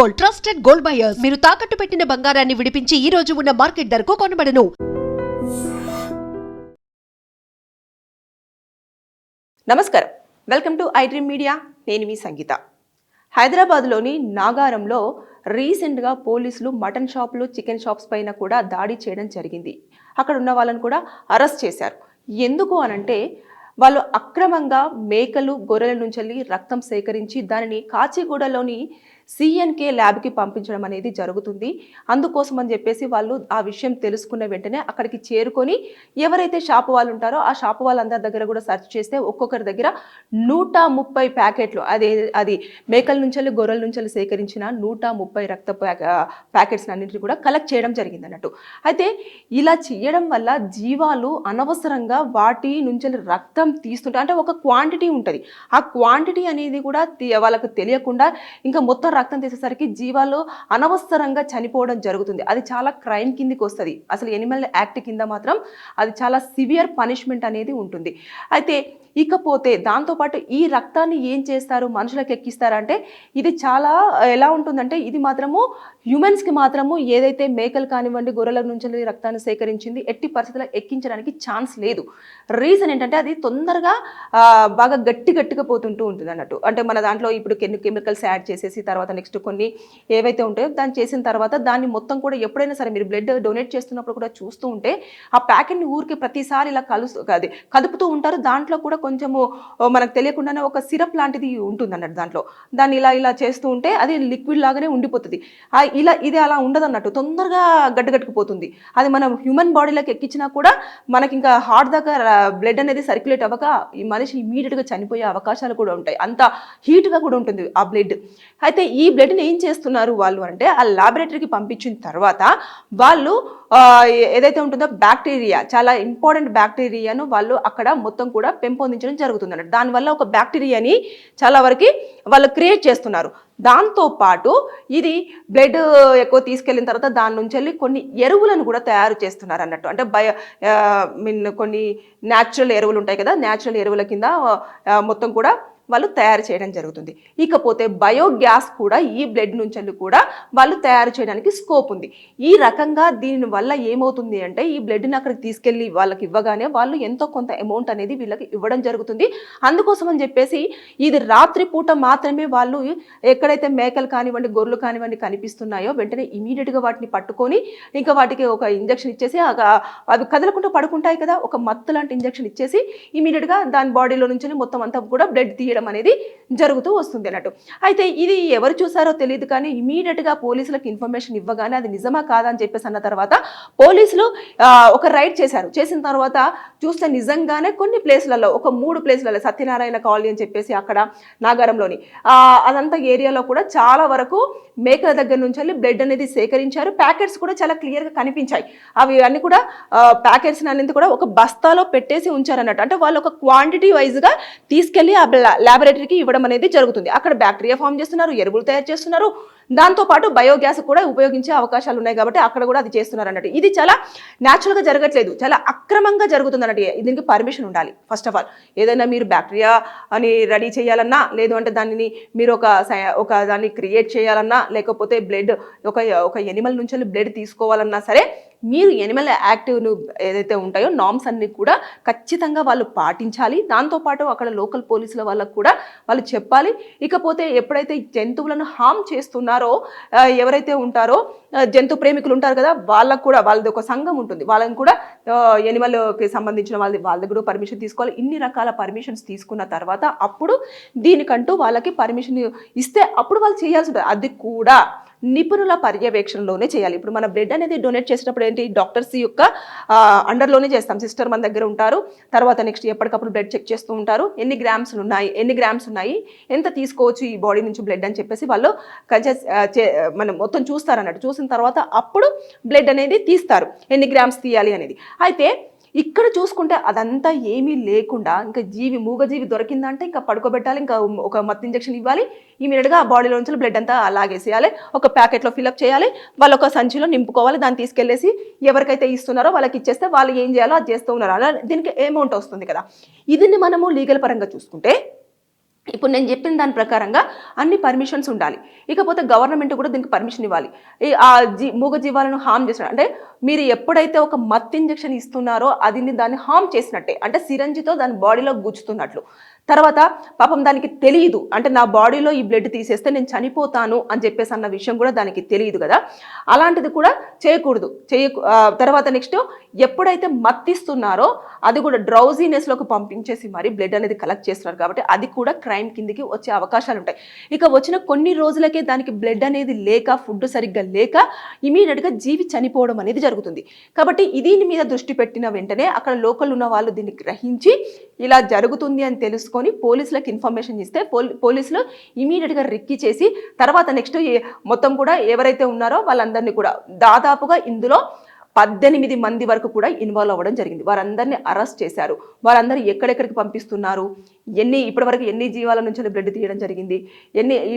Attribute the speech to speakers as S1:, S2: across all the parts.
S1: Gold, trusted gold buyers. మీరు తాకట్టు పెట్టిన బంగారాన్ని విడిపించి ఈ రోజు ఉన్న మార్కెట్ ధరకు కొనబడను.
S2: నమస్కారం, welcome to I dream media. నేను మీ సంగీత. హైదరాబాద్లోని నాగారంలో రీసెంట్గా పోలీసులు మటన్ షాపులు, చికెన్ షాప్స్ పైన కూడా దాడి చేయడం జరిగింది. అక్కడ ఉన్న వాళ్ళని కూడా అరెస్ట్ చేశారు. ఎందుకు అనంటే వాళ్ళు అక్రమంగా మేకలు, గొర్రెల నుంచి రక్తం సేకరించి దానిని కాచిగూడలోని సిఎన్కే ల్యాబ్కి పంపించడం అనేది జరుగుతుంది. అందుకోసం అని చెప్పేసి వాళ్ళు ఆ విషయం తెలుసుకున్న వెంటనే అక్కడికి చేరుకొని ఎవరైతే షాపు వాళ్ళు ఉంటారో ఆ షాపు వాళ్ళందరి దగ్గర కూడా సెర్చ్ చేస్తే ఒక్కొక్కరి దగ్గర 130 ప్యాకెట్లు అది మేకల నుంచి, గొర్రెల నుంచి సేకరించిన 130 రక్త ప్యాకెట్స్ అన్నింటినీ కూడా కలెక్ట్ చేయడం జరిగింది అన్నట్టు. అయితే ఇలా చేయడం వల్ల జీవాలు అనవసరంగా వాటి నుంచి రక్తం తీస్తుంటే, అంటే ఒక క్వాంటిటీ ఉంటుంది, ఆ క్వాంటిటీ అనేది కూడా వాళ్ళకు తెలియకుండా ఇంకా మొత్తం రక్తం తీసేసరికి జీవాలు అనవసరంగా చనిపోవడం జరుగుతుంది. అది చాలా క్రైమ్ కిందికి వస్తుంది. అసలు ఎనిమల్ యాక్ట్ కింద మాత్రం అది చాలా సివియర్ పనిష్మెంట్ అనేది ఉంటుంది. అయితే ఇకపోతే దాంతోపాటు ఈ రక్తాన్ని ఏం చేస్తారు, మనుషులకు ఎక్కిస్తారంటే ఇది చాలా ఎలా ఉంటుందంటే ఇది మాత్రము హ్యూమన్స్కి మాత్రము ఏదైతే మేకలు కానివ్వండి, గొర్రెల నుంచి రక్తాన్ని సేకరించింది ఎట్టి పరిస్థితుల్లో ఎక్కించడానికి ఛాన్స్ లేదు. రీజన్ ఏంటంటే అది తొందరగా బాగా గట్టిగా పోతుంటూ ఉంటుంది అన్నట్టు. అంటే మన దాంట్లో ఇప్పుడు కెమికల్స్ యాడ్ చేసేసి తర్వాత నెక్స్ట్ కొన్ని ఏవైతే ఉంటాయో దాన్ని చేసిన తర్వాత దాన్ని మొత్తం కూడా ఎప్పుడైనా సరే మీరు బ్లడ్ డొనేట్ చేస్తున్నప్పుడు కూడా చూస్తూ ఉంటే ఆ ప్యాకెట్ని ఊరికి ప్రతిసారి ఇలా కదుపుతూ ఉంటారు. దాంట్లో కూడా కొంచెము మనకు తెలియకుండానే ఒక సిరప్ లాంటిది ఉంటుంది అన్నట్టు. దాంట్లో దాన్ని ఇలా చేస్తూ ఉంటే అది లిక్విడ్ లాగానే ఉండిపోతుంది. ఇది అలా ఉండదు అన్నట్టు, తొందరగా గట్టుకుపోతుంది. అది మనం హ్యూమన్ బాడీలోకి ఎక్కించినా కూడా మనకి ఇంకా హార్ట్ దాకా బ్లడ్ అనేది సర్క్యులేట్ అవ్వక ఈ మనిషి ఇమీడియట్గా చనిపోయే అవకాశాలు కూడా ఉంటాయి. అంత హీట్గా కూడా ఉంటుంది ఆ బ్లడ్. అయితే ఈ బ్లడ్ని ఏం చేస్తున్నారు వాళ్ళు అంటే ఆ ల్యాబొరేటరీకి పంపించిన తర్వాత వాళ్ళు ఏదైతే ఉంటుందో బ్యాక్టీరియా, చాలా ఇంపార్టెంట్ బ్యాక్టీరియాను వాళ్ళు అక్కడ మొత్తం కూడా పెంపొందించడం జరుగుతుంది అన్నట్టు. దానివల్ల ఒక బ్యాక్టీరియాని చాలా వరకు వాళ్ళు క్రియేట్ చేస్తున్నారు. దాంతోపాటు ఇది బ్లడ్ ఎక్కువ తీసుకెళ్ళిన తర్వాత దాని నుంచి వెళ్ళి కొన్ని ఎరువులను కూడా తయారు చేస్తున్నారు అన్నట్టు. అంటే కొన్ని న్యాచురల్ ఎరువులు ఉంటాయి కదా, న్యాచురల్ ఎరువుల కింద మొత్తం కూడా వాళ్ళు తయారు చేయడం జరుగుతుంది. ఇకపోతే బయోగ్యాస్ కూడా ఈ బ్లడ్ నుంచి కూడా వాళ్ళు తయారు చేయడానికి స్కోప్ ఉంది. ఈ రకంగా దీనివల్ల ఏమవుతుంది అంటే ఈ బ్లడ్ని అక్కడికి తీసుకెళ్ళి వాళ్ళకి ఇవ్వగానే వాళ్ళు ఎంతో కొంత అమౌంట్ అనేది వీళ్ళకి ఇవ్వడం జరుగుతుంది. అందుకోసం అని చెప్పేసి ఇది రాత్రి పూట మాత్రమే వాళ్ళు ఎక్కడైతే మేకలు కానివ్వండి, గొర్రెలు కానివ్వండి కనిపిస్తున్నాయో వెంటనే ఇమీడియట్గా వాటిని పట్టుకొని ఇంకా వాటికి ఒక ఇంజక్షన్ ఇచ్చేసి అవి కదలకుండా పడుకుంటాయి కదా, ఒక మత్తు లాంటి ఇంజక్షన్ ఇచ్చేసి ఇమీడియట్గా దాని బాడీలో నుంచి మొత్తం అంతా కూడా బ్లడ్ తీయడం అనేది జరుగుతూ వస్తుంది అన్నట్టు. అయితే ఇది ఎవరు చూసారో తెలియదు కానీ ఇమీడియట్గా పోలీసులకు ఇన్ఫర్మేషన్ ఇవ్వగానే అది నిజమా కాదా అని చెప్పేసి అన్న తర్వాత పోలీసులు ఒక రైడ్ చేశారు. చేసిన తర్వాత చూస్తే నిజంగానే కొన్ని ప్లేస్లలో, ఒక 3 ప్లేస్లలో, సత్యనారాయణ కాలనీ అని చెప్పేసి అక్కడ నాగారంలోని అదంతా ఏరియాలో కూడా చాలా వరకు మేకల దగ్గర నుంచి వెళ్ళి బ్లడ్ అనేది సేకరించారు. ప్యాకెట్స్ కూడా చాలా క్లియర్గా కనిపించాయి. అవి అన్ని కూడా ప్యాకెట్స్ అన్నింటి కూడా ఒక బస్తాలో పెట్టేసి ఉంచారన్నట్టు. అంటే వాళ్ళు ఒక క్వాంటిటీ వైజ్గా తీసుకెళ్ళి ఆ ల్యాబొరేటరీకి ఇవ్వడం అనేది జరుగుతుంది. అక్కడ బ్యాక్టీరియా ఫామ్ చేస్తున్నారు, ఎరువులు తయారు చేస్తున్నారు, దాంతోపాటు బయోగ్యాస్ కూడా ఉపయోగించే అవకాశాలు ఉన్నాయి కాబట్టి అక్కడ కూడా అది చేస్తున్నారు అన్నట్టు. ఇది చాలా న్యాచురల్గా జరగట్లేదు, చాలా అక్రమంగా జరుగుతుంది అన్నట్టు. దీనికి పర్మిషన్ ఉండాలి. ఫస్ట్ ఆఫ్ ఆల్ ఏదైనా మీరు బ్యాక్టీరియా అని రెడీ చేయాలన్నా, లేదు అంటే దానిని మీరు ఒక దాన్ని క్రియేట్ చేయాలన్నా, లేకపోతే బ్లడ్ ఒక ఎనిమల్ నుంచి బ్లడ్ తీసుకోవాలన్నా సరే మీరు ఎనిమల్ యాక్టివ్ను ఏదైతే ఉంటాయో నామ్స్ అన్ని కూడా ఖచ్చితంగా వాళ్ళు పాటించాలి. దాంతోపాటు అక్కడ లోకల్ పోలీసుల వాళ్ళకు కూడా వాళ్ళు చెప్పాలి. ఇకపోతే ఎప్పుడైతే జంతువులను హామ్ చేస్తున్నారో ఎవరైతే ఉంటారో జంతు ప్రేమికులు ఉంటారు కదా, వాళ్ళకు కూడా వాళ్ళది ఒక సంఘం ఉంటుంది, వాళ్ళని కూడా ఎనిమల్కి సంబంధించిన వాళ్ళ దగ్గర పర్మిషన్ తీసుకోవాలి. ఇన్ని రకాల పర్మిషన్స్ తీసుకున్న తర్వాత అప్పుడు దీనికంటూ వాళ్ళకి పర్మిషన్ ఇస్తే అప్పుడు వాళ్ళు చేయాల్సి ఉంటుంది. అది కూడా నిపుణుల పర్యవేక్షణలోనే చేయాలి. ఇప్పుడు మన బ్లడ్ అనేది డొనేట్ చేసేటప్పుడు ఏంటి, డాక్టర్స్ యొక్క అండర్లోనే చేస్తాం. సిస్టర్ మన దగ్గర ఉంటారు. తర్వాత నెక్స్ట్ ఎప్పటికప్పుడు బ్లడ్ చెక్ చేస్తూ ఉంటారు. ఎన్ని గ్రామ్స్ ఉన్నాయి, ఎంత తీసుకోవచ్చు ఈ బాడీ నుంచి బ్లడ్ అని చెప్పేసి వాళ్ళు మనం మొత్తం చూస్తారు అన్నట్టు. చూసిన తర్వాత అప్పుడు బ్లడ్ అనేది తీస్తారు, ఎన్ని గ్రామ్స్ తీయాలి అనేది. అయితే ఇక్కడ చూసుకుంటే అదంతా ఏమీ లేకుండా ఇంకా మూగజీవి దొరికిందంటే ఇంకా పడుకోబెట్టాలి, ఇంకా ఒక మత్తు ఇంజెక్షన్ ఇవ్వాలి, ఇమీడియట్గా ఆ బాడీలో నుంచి బ్లడ్ అంతా లాగేసేయాలి, ఒక ప్యాకెట్లో ఫిల్అప్ చేయాలి, వాళ్ళు ఒక సంచిలో నింపుకోవాలి, దాన్ని తీసుకెళ్లేసి ఎవరికైతే ఇస్తున్నారో వాళ్ళకి ఇచ్చేస్తే వాళ్ళు ఏం చేయాలో అది చేస్తూ ఉన్నారు. అలా దీనికి అమౌంట్ వస్తుంది కదా. ఇది మనము లీగల్ పరంగా చూసుకుంటే ఇప్పుడు నేను చెప్పిన దాని ప్రకారంగా అన్ని పర్మిషన్స్ ఉండాలి. ఇకపోతే గవర్నమెంట్ కూడా దీనికి పర్మిషన్ ఇవ్వాలి. మూగ జీవాలను హామ్ చేసిన అంటే మీరు ఎప్పుడైతే ఒక మత్ ఇంజెక్షన్ ఇస్తున్నారో అది దాన్ని హామ్ చేసినట్టే, అంటే సిరంజితో దాని బాడీలో గుచ్చుతున్నట్లు. తర్వాత పాపం దానికి తెలియదు, అంటే నా బాడీలో ఈ బ్లడ్ తీసేస్తే నేను చనిపోతాను అని చెప్పేసి అన్న విషయం కూడా దానికి తెలియదు కదా. అలాంటిది కూడా చేయకూడదు. తర్వాత నెక్స్ట్ ఎప్పుడైతే మత్తిస్తున్నారో అది కూడా డ్రౌజీనెస్లోకి పంపించేసి మరి బ్లడ్ అనేది కలెక్ట్ చేస్తున్నారు కాబట్టి అది కూడా క్రైమ్ కిందికి వచ్చే అవకాశాలు ఉంటాయి. ఇక వచ్చిన కొన్ని రోజులకే దానికి బ్లడ్ అనేది లేక, ఫుడ్ సరిగ్గా లేక ఇమీడియట్గా జీవి చనిపోవడం అనేది జరుగుతుంది. కాబట్టి దీని మీద దృష్టి పెట్టిన వెంటనే అక్కడ లోకల్ ఉన్న వాళ్ళు దీన్ని గ్రహించి ఇలా జరుగుతుంది అని తెలుసుకొని పోలీసులకు ఇన్ఫర్మేషన్ ఇస్తే పోలీసులు ఇమీడియట్గా రిక్కి చేసి తర్వాత నెక్స్ట్ మొత్తం కూడా ఎవరైతే ఉన్నారో వాళ్ళందరినీ కూడా దాదాపుగా ఇందులో 18 మంది వరకు కూడా ఇన్వాల్వ్ అవ్వడం జరిగింది. వారందరినీ అరెస్ట్ చేశారు. వారందరూ ఎక్కడెక్కడికి పంపిస్తున్నారు, ఇప్పటివరకు ఎన్ని జీవాల నుంచి బ్లడ్ తీయడం జరిగింది,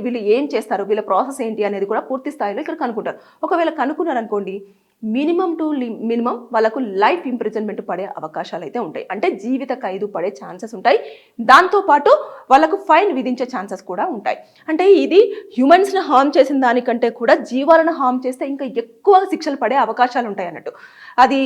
S2: వీళ్ళు ఏం చేస్తారు, వీళ్ళ ప్రాసెస్ ఏంటి అనేది కూడా పూర్తి స్థాయిలో ఇక్కడ కనుక్కుంటారు. ఒకవేళ కనుక్కున్నారనుకోండి మినిమం టు మినిమం వాళ్ళకు లైఫ్ ఇంప్రిజన్మెంట్ పడే అవకాశాలు అయితే ఉంటాయి, అంటే జీవిత ఖైదు పడే ఛాన్సెస్ ఉంటాయి. దాంతోపాటు వాళ్ళకు ఫైన్ విధించే ఛాన్సెస్ కూడా ఉంటాయి. అంటే ఇది హ్యూమన్స్ని హార్మ్ చేసిన దానికంటే కూడా జీవాలను హార్మ్ చేస్తే ఇంకా ఎక్కువ శిక్షలు పడే అవకాశాలు ఉంటాయి అన్నట్టు. అది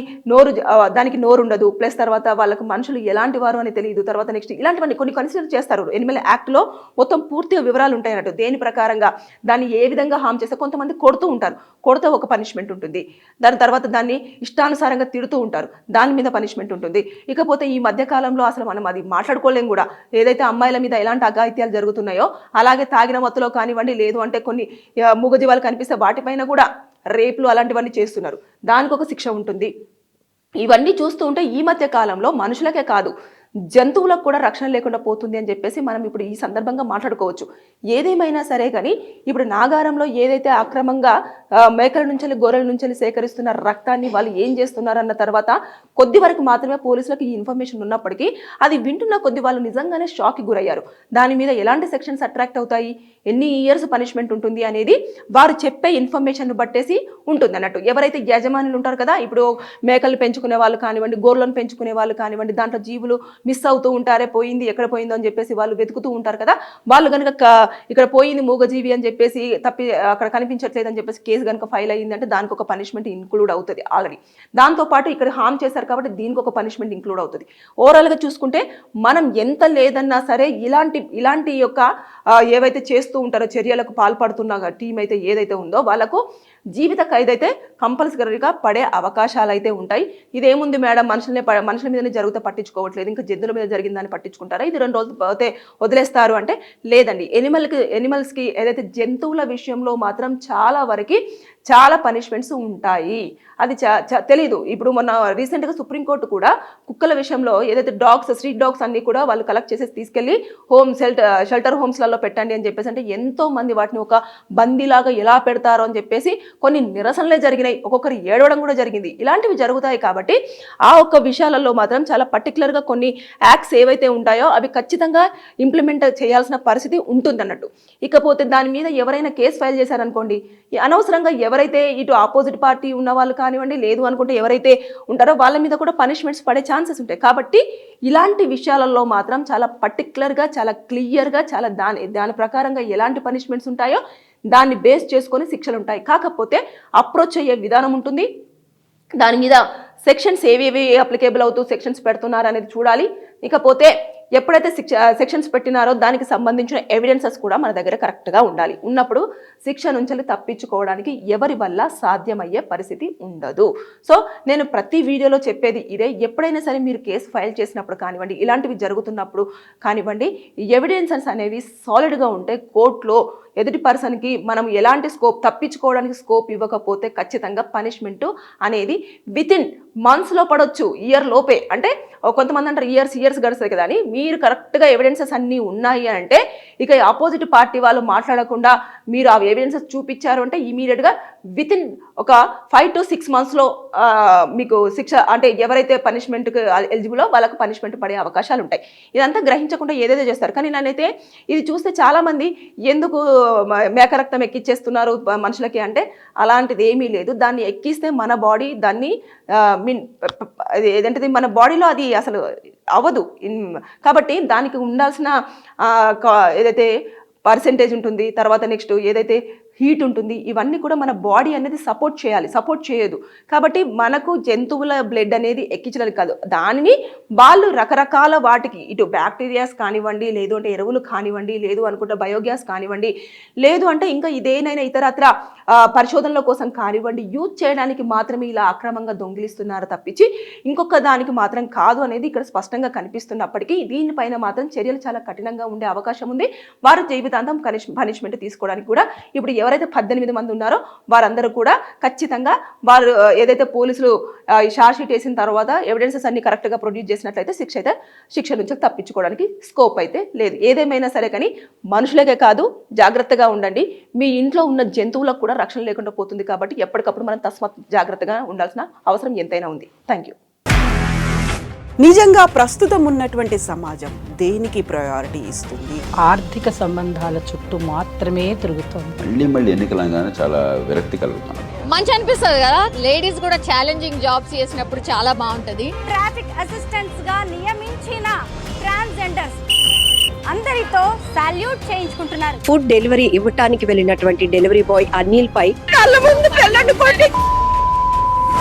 S2: దానికి నోరు ఉండదు, ప్లస్ తర్వాత వాళ్ళకు మనుషులు ఎలాంటి వారు అని తెలియదు. తర్వాత నెక్స్ట్ ఇలాంటివన్నీ కొన్ని కన్సిడర్ చేస్తారు. ఎనిమల్ యాక్ట్లో మొత్తం పూర్తిగా వివరాలు ఉంటాయి అన్నట్టు. దేని ప్రకారంగా దాన్ని ఏ విధంగా హార్మ్ చేస్తే కొంతమంది కొడుతూ ఉంటారు, కొడితే ఒక పనిష్మెంట్ ఉంటుంది. దాని తర్వాత దాన్ని ఇష్టానుసారంగా తిడుతూ ఉంటారు, దాని మీద పనిష్మెంట్ ఉంటుంది. ఇకపోతే ఈ మధ్య కాలంలో అసలు మనం అది మాట్లాడుకోలేం కూడా. ఏదైతే అమ్మాయిల మీద ఎలాంటి అఘాయిత్యాలు జరుగుతున్నాయో అలాగే తాగిన మత్తులో కానివ్వండి, లేదు అంటే కొన్ని మూగజీవాలు కనిపిస్తే వాటిపైన కూడా రేపులు అలాంటివన్నీ చేస్తున్నారు, దానికి ఒక శిక్ష ఉంటుంది. ఇవన్నీ చూస్తూ ఉంటే ఈ మధ్య కాలంలో మనుషులకే కాదు జంతువులకు కూడా రక్షణ లేకుండా పోతుంది అని చెప్పేసి మనం ఇప్పుడు ఈ సందర్భంగా మాట్లాడుకోవచ్చు. ఏదేమైనా సరే కానీ ఇప్పుడు నాగారంలో ఏదైతే అక్రమంగా మేకల నుంచి గొర్రెల నుంచి సేకరిస్తున్న రక్తాన్ని వాళ్ళు ఏం చేస్తున్నారు అన్న తర్వాత కొద్ది వరకు మాత్రమే పోలీసులకు ఈ ఇన్ఫర్మేషన్ ఉన్నప్పటికీ అది వింటున్న కొద్ది వాళ్ళు నిజంగానే షాక్కి గురయ్యారు. దాని మీద ఎలాంటి సెక్షన్స్ అట్రాక్ట్ అవుతాయి, ఎన్ని ఇయర్స్ పనిష్మెంట్ ఉంటుంది అనేది వారు చెప్పే ఇన్ఫర్మేషన్ బట్టేసి ఉంటుంది అన్నట్టు. ఎవరైతే యజమానులు ఉంటారు కదా, ఇప్పుడు మేకలు పెంచుకునే వాళ్ళు కానివ్వండి, గొర్రెలను పెంచుకునే వాళ్ళు కానివ్వండి, దాంట్లో జీవులు మిస్ అవుతూ ఉంటారే, పోయింది ఎక్కడ పోయిందో అని చెప్పేసి వాళ్ళు వెతుకుతూ ఉంటారు కదా. వాళ్ళు కనుక ఇక్కడ పోయింది మూగజీవి అని చెప్పేసి అక్కడ కనిపించట్లేదు అని చెప్పేసి కేసు కనుక ఫైల్ అయ్యిందంటే దానికి ఒక పనిష్మెంట్ ఇంక్లూడ్ అవుతుంది ఆల్రెడీ. దాంతోపాటు ఇక్కడ హార్మ్ చేశారు కాబట్టి దీనికి ఒక పనిష్మెంట్ ఇంక్లూడ్ అవుతుంది. ఓవరాల్గా చూసుకుంటే మనం ఎంత లేదన్నా సరే ఇలాంటి యొక్క ఏవైతే చేస్తూ ఉంటారో చర్యలకు పాల్పడుతున్న టీం అయితే ఏదైతే ఉందో వాళ్ళకు జీవిత ఖైదైతే కంపల్సరీగా పడే అవకాశాలు అయితే ఉంటాయి. ఇదేముంది మేడం, మనుషుల మీదనే జరిగితే పట్టించుకోవట్లేదు, ఇంకా జంతువుల మీద జరిగిందని పట్టించుకుంటారా, ఇది 2 రోజులు పోతే వదిలేస్తారు అంటే లేదండి. ఎనిమల్స్కి ఏదైతే జంతువుల విషయంలో మాత్రం చాలా పనిష్మెంట్స్ ఉంటాయి. అది తెలీదు. ఇప్పుడు మొన్న రీసెంట్గా సుప్రీంకోర్టు కూడా కుక్కల విషయంలో ఏదైతే స్ట్రీట్ డాగ్స్ అన్ని కూడా వాళ్ళు కలెక్ట్ చేసి తీసుకెళ్లి షెల్టర్ హోమ్స్లలో పెట్టండి అని చెప్పేసి, అంటే ఎంతో మంది వాటిని ఒక బందీలాగా ఎలా పెడతారో అని చెప్పేసి కొన్ని నిరసనలే జరిగినాయి, ఒక్కొక్కరు ఏడవడం కూడా జరిగింది. ఇలాంటివి జరుగుతాయి కాబట్టి ఆ ఒక్క విషయాలలో మాత్రం చాలా పర్టికులర్గా కొన్ని యాక్ట్స్ ఏవైతే ఉంటాయో అవి ఖచ్చితంగా ఇంప్లిమెంట్ చేయాల్సిన పరిస్థితి ఉంటుంది అన్నట్టు. ఇకపోతే దాని మీద ఎవరైనా కేసు ఫైల్ చేశారనుకోండి, అనవసరంగా ఎవరైతే ఇటు ఆపోజిట్ పార్టీ ఉన్న వాళ్ళు కానివ్వండి, లేదు అనుకుంటే ఎవరైతే ఉంటారో వాళ్ళ మీద కూడా పనిష్మెంట్స్ పడే ఛాన్సెస్ ఉంటాయి. కాబట్టి ఇలాంటి విషయాలలో మాత్రం చాలా పర్టికులర్గా, చాలా క్లియర్గా, చాలా దాని ప్రకారంగా ఎలాంటి పనిష్మెంట్స్ ఉంటాయో దాన్ని బేస్ చేసుకొని శిక్షలు ఉంటాయి. కాకపోతే అప్రోచ్ అయ్యే విధానం ఉంటుంది. దాని మీద సెక్షన్స్ ఏవేవి అప్లికేబుల్ అవుతూ సెక్షన్స్ పెడుతున్నారు అనేది చూడాలి. ఇకపోతే ఎప్పుడైతే సెక్షన్స్ పెట్టినారో దానికి సంబంధించిన ఎవిడెన్సెస్ కూడా మన దగ్గర కరెక్ట్గా ఉండాలి. ఉన్నప్పుడు శిక్ష నుంచి తప్పించుకోవడానికి ఎవరి వల్ల సాధ్యమయ్యే పరిస్థితి ఉండదు. సో నేను ప్రతి వీడియోలో చెప్పేది ఇదే, ఎప్పుడైనా సరే మీరు కేసు ఫైల్ చేసినప్పుడు కానివ్వండి, ఇలాంటివి జరుగుతున్నప్పుడు కానివ్వండి, ఎవిడెన్సెస్ అనేవి సాలిడ్గా ఉంటే కోర్టులో ఎదుటి పర్సన్కి మనం ఎలాంటి తప్పించుకోవడానికి స్కోప్ ఇవ్వకపోతే ఖచ్చితంగా పనిష్మెంట్ అనేది వితిన్ మంత్స్లో పడవచ్చు, ఇయర్ లోపే. అంటే కొంతమంది అంటారు ఇయర్స్ గడుస్తుంది కదా అని. మీరు కరెక్ట్గా ఎవిడెన్సెస్ అన్నీ ఉన్నాయి అంటే ఇక ఆపోజిట్ పార్టీ వాళ్ళు మాట్లాడకుండా మీరు ఆ ఎవిడెన్సెస్ చూపించారు అంటే ఇమీడియట్గా వితిన్ ఒక 5 to 6 monthsలో మీకు శిక్ష, అంటే ఎవరైతే పనిష్మెంట్కి ఎలిజిబులో వాళ్ళకు పనిష్మెంట్ పడే అవకాశాలు ఉంటాయి. ఇదంతా గ్రహించకుండా ఏదైతే చేస్తారు. కానీ నేనైతే ఇది చూస్తే చాలామంది ఎందుకు మేకరక్తం ఎక్కిచ్చేస్తున్నారు మనుషులకి అంటే అలాంటిది ఏమీ లేదు. దాన్ని ఎక్కిస్తే మన బాడీ దాన్ని ఏదంటే మన బాడీలో అది అసలు అవ్వదు. కాబట్టి దానికి ఉండాల్సిన ఏదైతే పర్సెంటేజ్ ఉంటుంది, తర్వాత నెక్స్ట్ ఏదైతే హీట్ ఉంటుంది, ఇవన్నీ కూడా మన బాడీ అనేది సపోర్ట్ చేయాలి, సపోర్ట్ చేయదు. కాబట్టి మనకు జంతువుల బ్లడ్ అనేది ఎక్కించడానికి కాదు, దానిని వాళ్ళు రకరకాల వాటికి ఇటు బ్యాక్టీరియాస్ కానివ్వండి, లేదు అంటే ఎరువులు కానివ్వండి, లేదు అనుకుంటే బయోగ్యాస్ కానివ్వండి, లేదు అంటే ఇంకా ఇదేనైనా ఇతరత్ర పరిశోధనల కోసం కానివ్వండి యూజ్ చేయడానికి మాత్రమే ఇలా అక్రమంగా దొంగిలిస్తున్నారు తప్పించి ఇంకొక దానికి మాత్రం కాదు అనేది ఇక్కడ స్పష్టంగా కనిపిస్తున్నప్పటికీ దీనిపైన మాత్రం చర్యలు చాలా కఠినంగా ఉండే అవకాశం ఉంది. వారు జీవితాంతం పనిష్మెంట్ తీసుకోవడానికి కూడా ఇప్పుడు ఎవరైతే 18 మంది ఉన్నారో వారందరూ కూడా ఖచ్చితంగా వారు ఏదైతే పోలీసులు షార్ట్ షీట్ వేసిన తర్వాత ఎవిడెన్సెస్ అన్ని కరెక్ట్గా ప్రొడ్యూస్ చేసినట్లయితే శిక్ష నుంచి తప్పించుకోవడానికి స్కోప్ అయితే లేదు. ఏదేమైనా సరే కానీ మనుషులకే కాదు, జాగ్రత్తగా ఉండండి. మీ ఇంట్లో ఉన్న జంతువులకు కూడా రక్షణ లేకుండా పోతుంది. కాబట్టి ఎప్పటికప్పుడు మనం తస్మాత్ జాగ్రత్తగా ఉండాల్సిన అవసరం ఎంతైనా ఉంది. Thank you.
S3: నిజంగా ప్రస్తుతం ఉన్నటువంటి సమాజం దేనికి ప్రయారిటీ ఇస్తుంది?
S4: ఆర్థిక సంబంధాల చుట్టూ మాత్రమే తిరుగుతుంది.
S5: మళ్ళీ ఎన్నికలంగానే చాలా విరక్తి కలుగుతాను.
S6: మంచి అనిపిస్తుంది కదా, లేడీస్ కూడా ఛాలెంజింగ్ జాబ్స్ చేసినప్పుడు చాలా బాగుంటది.
S7: ట్రాఫిక్ అసిస్టెంట్స్ గా నియమించిన ట్రాన్స్జెండర్స్ అందరితో సాల్యూట్ చేయించుకుంటున్నారు.
S8: ఫుడ్ డెలివరీ ఇవ్వటానికి వెళ్ళినటువంటి డెలివరీ బాయ్ అనిల్ పై
S2: కళ్ళ ముందు